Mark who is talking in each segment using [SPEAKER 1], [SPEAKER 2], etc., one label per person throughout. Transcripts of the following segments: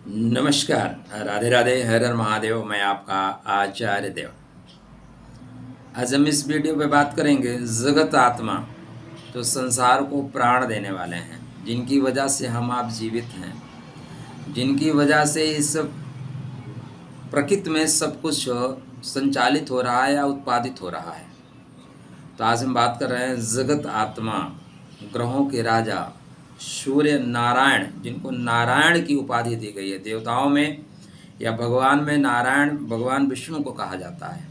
[SPEAKER 1] नमस्कार। राधे राधे, हर हर महादेव। मैं आपका आचार्य देव। आज हम इस वीडियो पे बात करेंगे जगत आत्मा, जो संसार को प्राण देने वाले हैं, जिनकी वजह से हम आप जीवित हैं, जिनकी वजह से इस प्रकृति में सब कुछ संचालित हो रहा है या उत्पादित हो रहा है। तो आज हम बात कर रहे हैं जगत आत्मा, ग्रहों के राजा सूर्य नारायण, जिनको नारायण की उपाधि दी गई है। देवताओं में या भगवान में नारायण भगवान विष्णु को कहा जाता है,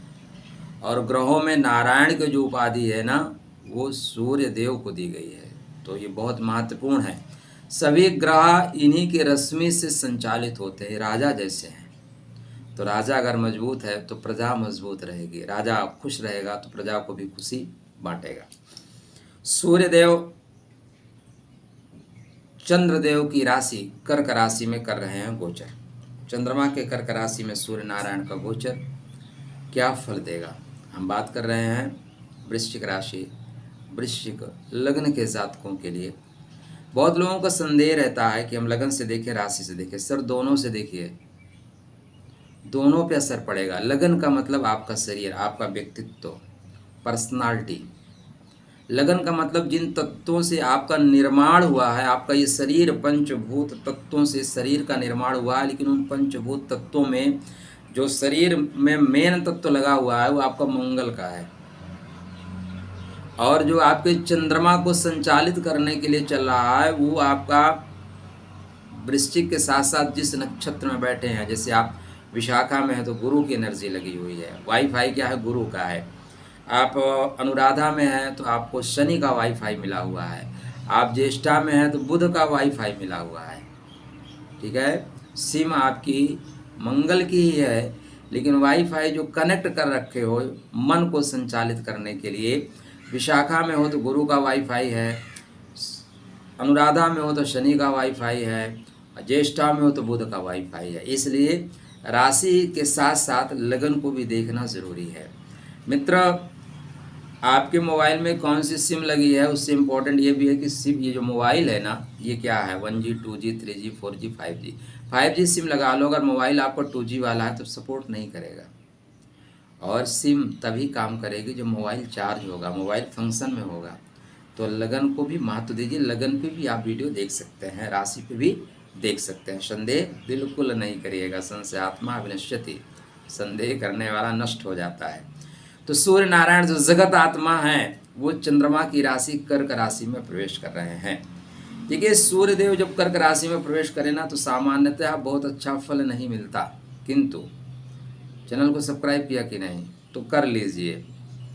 [SPEAKER 1] और ग्रहों में नारायण की जो उपाधि है ना, वो सूर्य देव को दी गई है। तो ये बहुत महत्वपूर्ण है। सभी ग्रह इन्हीं के रश्मि से संचालित होते हैं, राजा जैसे हैं। तो राजा अगर मजबूत है तो प्रजा मजबूत रहेगी, राजा खुश रहेगा तो प्रजा को भी खुशी बांटेगा। सूर्य देव चंद्रदेव की राशि कर्क राशि में कर रहे हैं गोचर। चंद्रमा के कर्क राशि में सूर्य नारायण का गोचर क्या फल देगा, हम बात कर रहे हैं वृश्चिक राशि, वृश्चिक लग्न के जातकों के लिए। बहुत लोगों का संदेह रहता है कि हम लगन से देखें राशि से देखें। सर, दोनों से देखिए, दोनों पे असर पड़ेगा। लगन का मतलब आपका शरीर, आपका व्यक्तित्व, पर्सनालिटी। लगन का मतलब जिन तत्वों से आपका निर्माण हुआ है। आपका ये शरीर पंचभूत तत्वों से शरीर का निर्माण हुआ है, लेकिन उन पंचभूत तत्वों में जो शरीर में मेन तत्व लगा हुआ है वो आपका मंगल का है। और जो आपके चंद्रमा को संचालित करने के लिए चल रहा है वो आपका वृश्चिक के साथ साथ जिस नक्षत्र में बैठे हैं, जैसे आप विशाखा में है तो गुरु की एनर्जी लगी हुई है। वाईफाई क्या है? गुरु का है। आप अनुराधा में हैं तो आपको शनि का वाईफाई मिला हुआ है। आप ज्येष्ठा में हैं तो बुध का वाईफाई मिला हुआ है। ठीक है, सिम आपकी मंगल की ही है, लेकिन वाईफाई जो कनेक्ट कर रखे हो मन को संचालित करने के लिए, विशाखा में हो तो गुरु का वाईफाई है, अनुराधा में हो तो शनि का वाईफाई है, ज्येष्ठा में हो तो बुध का वाईफाई है। इसलिए राशि के साथ साथ लगन को भी देखना ज़रूरी है। मित्र, आपके मोबाइल में कौन सी सिम लगी है उससे इम्पोर्टेंट ये भी है कि सिम, ये जो मोबाइल है ना, ये क्या है, 1G 2G 3G 4G 5G। 5G SIM लगा लो। अगर मोबाइल आपका 2G वाला है तो सपोर्ट नहीं करेगा, और सिम तभी काम करेगी जब मोबाइल चार्ज होगा, मोबाइल फंक्शन में होगा। तो लगन को भी महत्व दीजिए। लगन पे भी आप वीडियो देख सकते हैं, राशि पे भी देख सकते हैं। संदेह बिल्कुल नहीं करिएगा। संशयात्मा विनश्यति, संदेह करने वाला नष्ट हो जाता है। तो सूर्य नारायण जो जगत आत्मा है वो चंद्रमा की राशि कर्क राशि में प्रवेश कर रहे हैं। देखिए, सूर्य देव जब कर्क राशि में प्रवेश करें ना तो सामान्यतः बहुत अच्छा फल नहीं मिलता, किंतु चैनल को सब्सक्राइब किया कि नहीं तो कर लीजिए।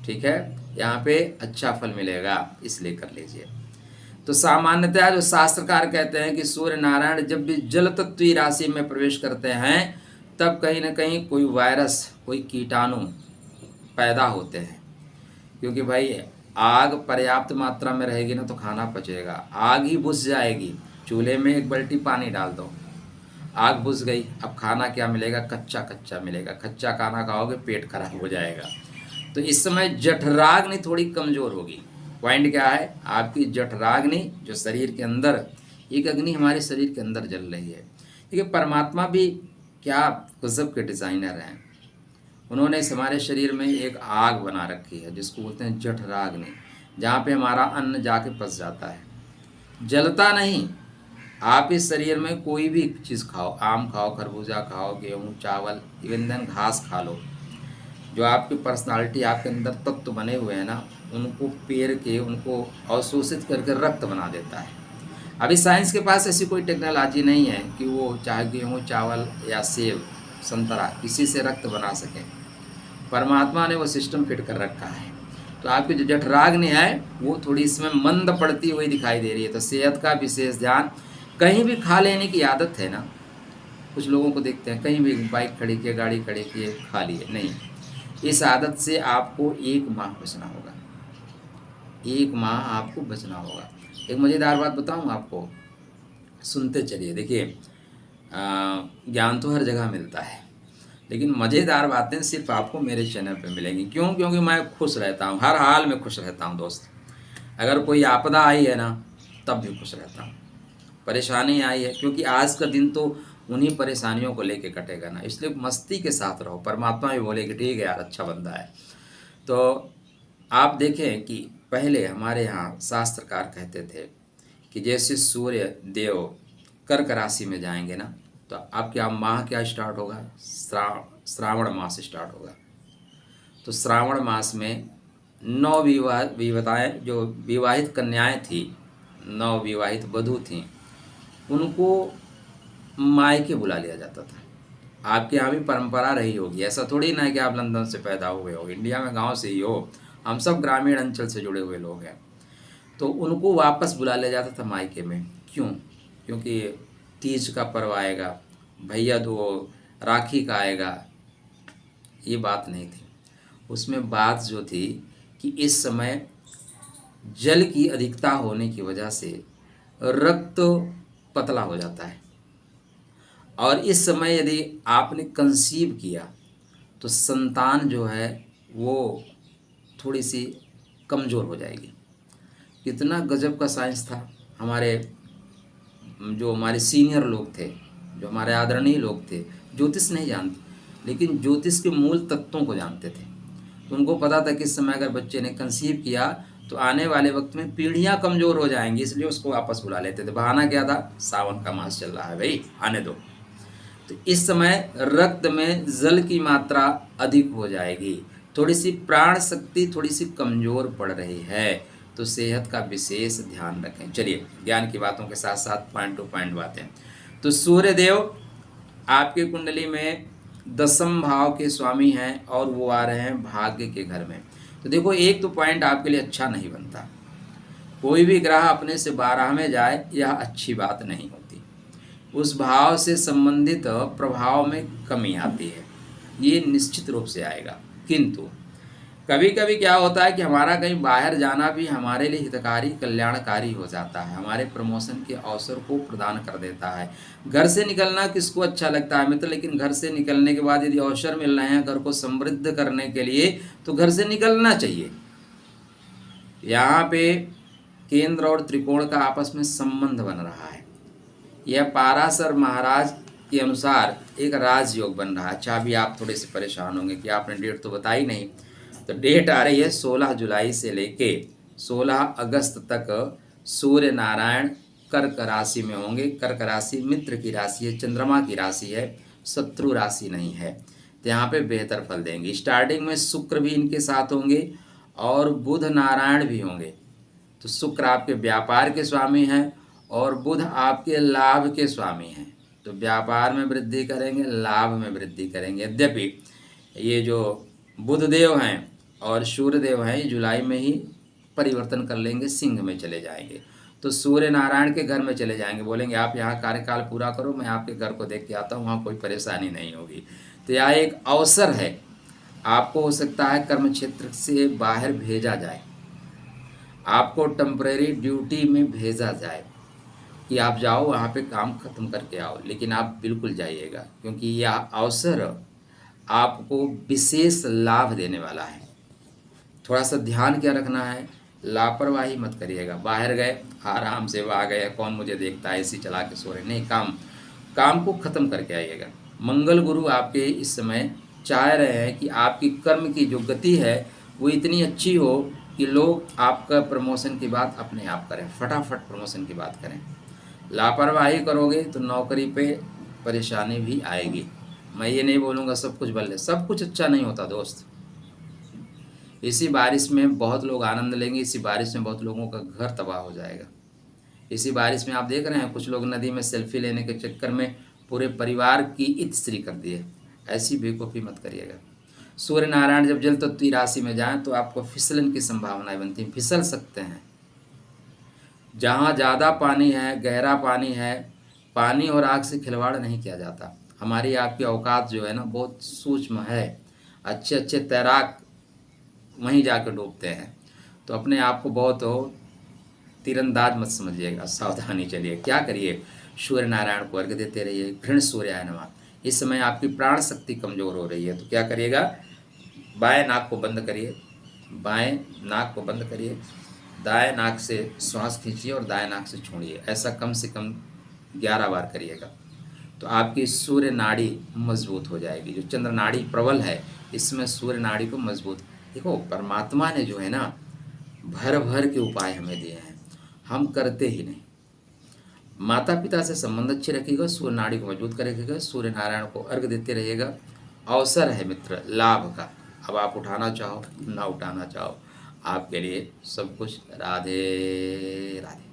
[SPEAKER 1] ठीक है, यहाँ पे अच्छा फल मिलेगा, इसलिए कर लीजिए। तो सामान्यतः जो शास्त्रकार कहते हैं कि सूर्य नारायण जब भी जल तत्वीय राशि में प्रवेश करते हैं तब कहीं ना कहीं कोई वायरस, कोई कीटाणु पैदा होते हैं। क्योंकि भाई आग पर्याप्त मात्रा में रहेगी ना तो खाना पचेगा। आग ही बुझ जाएगी, चूल्हे में एक बाल्टी पानी डाल दो, आग बुझ गई, अब खाना क्या मिलेगा? कच्चा कच्चा मिलेगा। कच्चा खाना खाओगे पेट खराब हो जाएगा। तो इस समय जठराग्नि थोड़ी कमज़ोर होगी। पॉइंट क्या है? आपकी जठराग्नि जो शरीर के अंदर, एक अग्नि हमारे शरीर के अंदर जल रही है। देखिए, परमात्मा भी क्या गजब के डिज़ाइनर हैं। उन्होंने हमारे शरीर में एक आग बना रखी है जिसको बोलते हैं जठराग्नि, जहाँ पे हमारा अन्न जाके फंस जाता है, जलता नहीं। आप इस शरीर में कोई भी चीज़ खाओ, आम खाओ, खरबूजा खाओ, गेहूँ, चावल, इवन देन घास खा लो, जो आपकी पर्सनालिटी, आपके अंदर तत्व बने हुए हैं ना, उनको पेर के, उनको अवशोषित करके रक्त बना देता है। अभी साइंस के पास ऐसी कोई टेक्नोलॉजी नहीं है कि वो चाहे गेहूँ, चावल या सेब, संतरा, किसी से रक्त बना सकें। परमात्मा ने वो सिस्टम फिट कर रखा है। तो आपकी जो जठराग्नि है वो थोड़ी इसमें मंद पड़ती हुई दिखाई दे रही है। तो सेहत का विशेष ध्यान। कहीं भी खा लेने की आदत है ना, कुछ लोगों को देखते हैं कहीं भी बाइक खड़ी किए, गाड़ी खड़ी किए, खा लिए। नहीं, इस आदत से आपको 1 माह बचना होगा। 1 माह आपको बचना होगा। एक मज़ेदार बात बताऊँ आपको, सुनते चलिए। देखिए, ज्ञान तो हर जगह मिलता है, लेकिन मज़ेदार बातें सिर्फ आपको मेरे चैनल पे मिलेंगी। क्यों? क्योंकि मैं खुश रहता हूँ, हर हाल में खुश रहता हूँ दोस्त। अगर कोई आपदा आई है ना तब भी खुश रहता हूँ, परेशानी आई है, क्योंकि आज का दिन तो उन्हीं परेशानियों को लेके कटेगा ना। इसलिए मस्ती के साथ रहो। परमात्मा भी बोले कि ठीक है यार, अच्छा बंदा है। तो आप देखें कि पहले हमारे यहाँ शास्त्रकार कहते थे कि जैसे सूर्य देव कर्क राशि में जाएंगे ना, तो आपके यहाँ माह क्या स्टार्ट होगा, श्रावण मास स्टार्ट होगा। तो श्रावण मास में नौ विवाहिताएँ, जो विवाहित कन्याएं थी, 9 विवाहित वधू थीं, उनको मायके बुला लिया जाता था। आपके यहाँ भी परंपरा रही होगी, ऐसा थोड़ी ना है कि आप लंदन से पैदा हुए हो, इंडिया में गांव से ही हो, हम सब ग्रामीण अंचल से जुड़े हुए लोग हैं। तो उनको वापस बुला लिया जाता था मायके में। क्यों? क्योंकि तीज का पर्व आएगा, भैया दो, राखी का आएगा, ये बात नहीं थी। उसमें बात जो थी कि इस समय जल की अधिकता होने की वजह से रक्त पतला हो जाता है, और इस समय यदि आपने कंसीव किया तो संतान जो है वो थोड़ी सी कमज़ोर हो जाएगी। कितना गजब का साइंस था। हमारे सीनियर लोग थे, जो हमारे आदरणीय लोग थे, ज्योतिष नहीं जानते, लेकिन ज्योतिष के मूल तत्वों को जानते थे। तो उनको पता था कि इस समय अगर बच्चे ने कंसीव किया तो आने वाले वक्त में पीढ़ियां कमज़ोर हो जाएंगी, इसलिए उसको वापस बुला लेते थे। बहाना क्या था? सावन का मास चल रहा है भाई, आने दो। तो इस समय रक्त में जल की मात्रा अधिक हो जाएगी, थोड़ी सी प्राण शक्ति थोड़ी सी कमज़ोर पड़ रही है, तो सेहत का विशेष ध्यान रखें। चलिए, ज्ञान की बातों के साथ साथ पॉइंट टू पॉइंट बातें। तो सूर्य देव आपकी कुंडली में 10वें भाव के स्वामी हैं, और वो आ रहे हैं भाग्य के घर में। तो देखो, एक तो पॉइंट आपके लिए अच्छा नहीं बनता। कोई भी ग्रह अपने से 12 में जाए, यह अच्छी बात नहीं होती। उस भाव से संबंधित प्रभाव में कमी आती है, ये निश्चित रूप से आएगा। किंतु कभी कभी क्या होता है कि हमारा कहीं बाहर जाना भी हमारे लिए हितकारी, कल्याणकारी हो जाता है, हमारे प्रमोशन के अवसर को प्रदान कर देता है। घर से निकलना किसको अच्छा लगता है मित्र? लेकिन घर से निकलने के बाद यदि अवसर मिल रहे हैं घर को समृद्ध करने के लिए, तो घर से निकलना चाहिए। यहाँ पे केंद्र और त्रिकोण का आपस में संबंध बन रहा है। यह पाराशर महाराज के अनुसार एक राजयोग बन रहा है। अच्छा, अभी आप थोड़े से परेशान होंगे कि आपने डेट तो बताई नहीं। तो डेट आ रही है 16 जुलाई से लेके 16 अगस्त तक सूर्य नारायण कर्क राशि में होंगे। कर्क राशि मित्र की राशि है, चंद्रमा की राशि है, शत्रु राशि नहीं है। तो यहाँ पे बेहतर फल देंगे। स्टार्टिंग में शुक्र भी इनके साथ होंगे और बुध नारायण भी होंगे। तो शुक्र आपके व्यापार के स्वामी हैं और बुध आपके लाभ के स्वामी हैं। तो व्यापार में वृद्धि करेंगे, लाभ में वृद्धि करेंगे। यद्यपि ये जो बुध देव हैं और सूर्य देव हैं, ये जुलाई में ही परिवर्तन कर लेंगे, सिंह में चले जाएंगे। तो सूर्य नारायण के घर में चले जाएंगे, बोलेंगे आप यहाँ कार्यकाल पूरा करो, मैं आपके घर को देख के आता हूँ, वहाँ कोई परेशानी नहीं होगी। तो यह एक अवसर है, आपको हो सकता है कर्म क्षेत्र से बाहर भेजा जाए, आपको टेम्परेरी ड्यूटी में भेजा जाए कि आप जाओ वहाँ पे काम खत्म करके आओ, लेकिन आप बिल्कुल जाइएगा, क्योंकि यह अवसर आपको विशेष लाभ देने वाला है। थोड़ा सा ध्यान क्या रखना है, लापरवाही मत करिएगा। बाहर गए, आराम से आ गए, कौन मुझे देखता है, एसी चला के सो रहे, नहीं, काम को ख़त्म करके आइएगा। मंगल गुरु आपके इस समय चाह रहे हैं कि आपकी कर्म की जो गति है वो इतनी अच्छी हो कि लोग आपका प्रमोशन की बात अपने आप करें, फटाफट प्रमोशन की बात करें। लापरवाही करोगे तो नौकरी पे परेशानी भी आएगी। मैं ये नहीं बोलूँगा सब कुछ बदले, सब कुछ अच्छा नहीं होता दोस्त। इसी बारिश में बहुत लोग आनंद लेंगे, इसी बारिश में बहुत लोगों का घर तबाह हो जाएगा। इसी बारिश में आप देख रहे हैं कुछ लोग नदी में सेल्फी लेने के चक्कर में पूरे परिवार की इतश्री कर दिए। ऐसी बेवकूफ़ी मत करिएगा। सूर्य नारायण जब जल तत्व राशि में जाएं तो आपको फिसलन की संभावनाएं बनती हैं, फिसल सकते हैं। जहाँ ज़्यादा पानी है, गहरा पानी है, पानी और आग से खिलवाड़ नहीं किया जाता। हमारी आपकी औकात जो है ना बहुत सूक्ष्म है। अच्छे अच्छे तैराक वहीं जाकर डूबते हैं। तो अपने आप को बहुत तीरंदाज मत समझिएगा, सावधानी चलिए। क्या करिए, सूर्य नारायण को अर्घ्य देते रहिए। घृण सूर्याय नमः। इस समय आपकी प्राण शक्ति कमज़ोर हो रही है, तो क्या करिएगा, बाएं नाक को बंद करिए, बाएं नाक को बंद करिए, दाएं नाक से श्वास खींचिए और दाएं नाक से छोड़िए। ऐसा कम से कम 11 बार करिएगा। तो आपकी सूर्य नाड़ी मजबूत हो जाएगी। जो चंद्र नाड़ी प्रबल है, इसमें सूर्य नाड़ी को मजबूत। देखो परमात्मा ने जो है ना भर भर के उपाय हमें दिए हैं, हम करते ही नहीं। माता पिता से संबंध अच्छे रखिएगा, सूर्य नाड़ी को मजबूत करेगा, सूर्य नारायण को अर्घ देते रहिएगा। अवसर है मित्र लाभ का, अब आप उठाना चाहो ना उठाना चाहो, आपके लिए सब कुछ। राधे राधे।